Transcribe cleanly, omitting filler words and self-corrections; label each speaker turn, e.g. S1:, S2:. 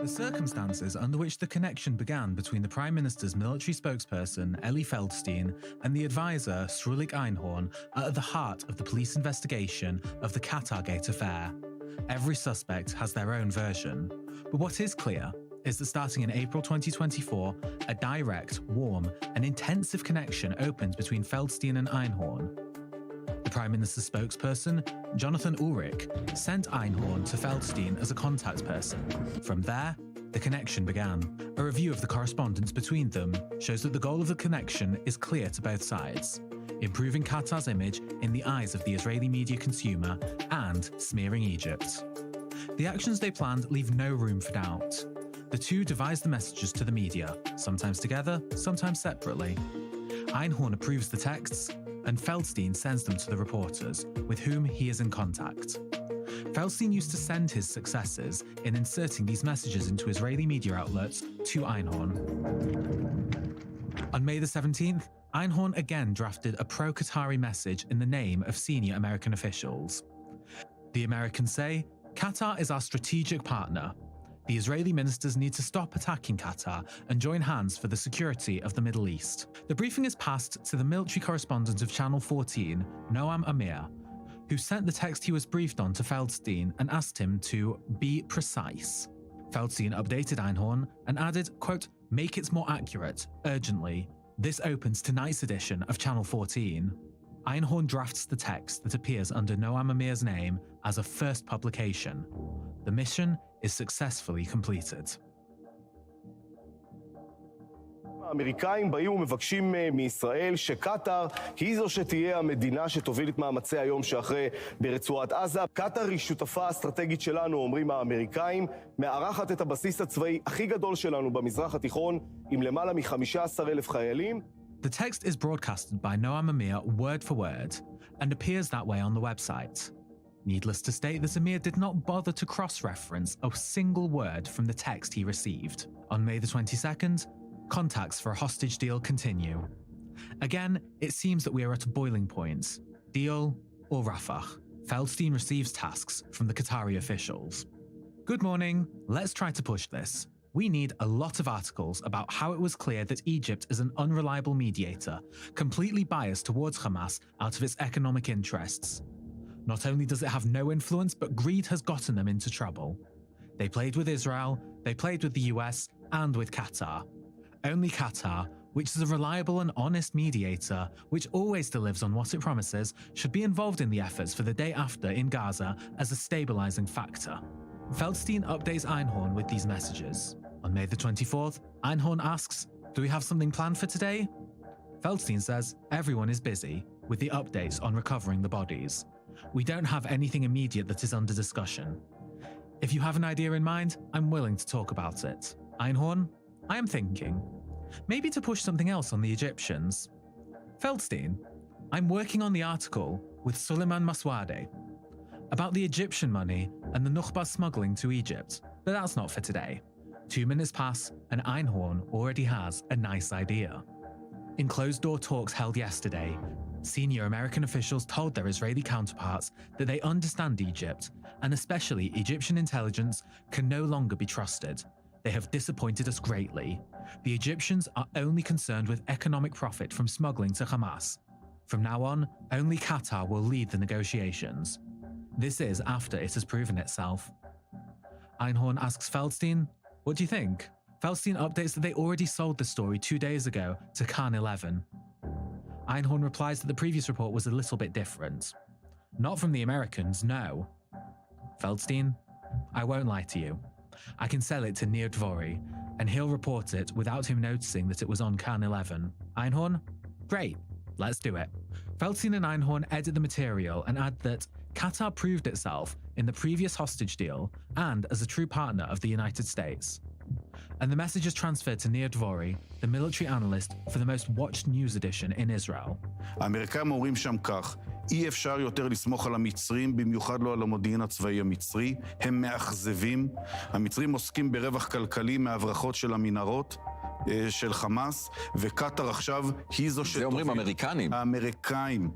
S1: The circumstances under which the connection began between the Prime Minister's military spokesperson, Eli Feldstein, and the advisor, Srulik Einhorn, are at the heart of the police investigation of the Qatar Gate affair. Every suspect has their own version. But what is clear is that starting in April 2024, a direct, warm, and intensive connection opened between Feldstein and Einhorn. The Prime Minister's spokesperson, Jonathan Ulrich, sent Einhorn to Feldstein as a contact person. From there, the connection began. A review of the correspondence between them shows that the goal of the connection is clear to both sides: improving Qatar's image in the eyes of the Israeli media consumer and smearing Egypt. The actions they planned leave no room for doubt. The two devised the messages to the media, sometimes together, sometimes separately. Einhorn approves the texts, and Feldstein sends them to the reporters, with whom he is in contact. Feldstein used to send his successes in inserting these messages into Israeli media outlets to Einhorn. On May the 17th, Einhorn again drafted a pro-Qatari message in the name of senior American officials. The Americans say, "Qatar is our strategic partner. The Israeli ministers need to stop attacking Qatar and join hands for the security of the Middle East." The briefing is passed to the military correspondent of Channel 14, Noam Amir, who sent the text he was briefed on to Feldstein and asked him to be precise. Feldstein updated Einhorn and added, quote, "Make it more accurate, urgently. This opens tonight's edition of Channel 14. Einhorn drafts the text that appears under Noam Amir's name as a first publication. The mission is successfully completed.
S2: האמריקאים באים ומבקשים מישראל שקטר היא זו שתהיה המדינה שתוביל את מאמצי היום שאחרי ברצועת עזה. קטר היא שותפה אסטרטגית שלנו, אומרים האמריקאים, מארחת את הבסיס הצבאי הכי גדול שלנו במזרח התיכון עם למעלה מ-15,000 חיילים.
S1: The text is broadcasted by Noam Amir word for word and appears that way on the website. Needless to state that Amir did not bother to cross-reference a single word from the text he received. On May the 22nd, contacts for a hostage deal continue. Again, it seems that we are at a boiling point. Deal or Rafah? Feldstein receives tasks from the Qatari officials. Good morning, let's try to push this. We need a lot of articles about how it was clear that Egypt is an unreliable mediator, completely biased towards Hamas out of its economic interests. Not only does it have no influence, but greed has gotten them into trouble. They played with Israel, they played with the US, and with Qatar. Only Qatar, which is a reliable and honest mediator, which always delivers on what it promises, should be involved in the efforts for the day after in Gaza as a stabilizing factor. Feldstein updates Einhorn with these messages. On May the 24th, Einhorn asks, "Do we have something planned for today?" Feldstein says everyone is busy with the updates on recovering the bodies. We don't have anything immediate that is under discussion. If you have an idea in mind, I'm willing to talk about it. Einhorn, I am thinking, maybe to push something else on the Egyptians. Feldstein, I'm working on the article with Suleiman Maswadeh about the Egyptian money and the Nukhba smuggling to Egypt, but that's not for today. 2 minutes pass and Einhorn already has a nice idea. In closed-door talks held yesterday, senior American officials told their Israeli counterparts that they understand Egypt, and especially Egyptian intelligence, can no longer be trusted. They have disappointed us greatly. The Egyptians are only concerned with economic profit from smuggling to Hamas. From now on, only Qatar will lead the negotiations. This is after it has proven itself. Einhorn asks Feldstein, "What do you think?" Feldstein updates that they already sold the story 2 days ago to Khan 11. Einhorn replies that the previous report was a little bit different. Not from the Americans, no. Feldstein, I won't lie to you. I can sell it to Nir Dvori, and he'll report it without him noticing that it was on Khan 11. Einhorn? Great, let's do it. Feldstein and Einhorn edit the material and add that Qatar proved itself in the previous hostage deal and as a true partner of the United States. And the message is transferred to Nir Dvori, the military analyst for the most watched news edition in Israel.
S3: האמריקאים אומרים שם כך, אי אפשר יותר לסמוך על המצרים, במיוחד לא על המודיעין הצבאי המצרי, הם מאכזבים, המצרים עוסקים ברווח כלכלי מהברחות של המנהרות, של חמאס, וקטר עכשיו היא זו
S4: זה אומרים אמריקנים.
S3: האמריקאים.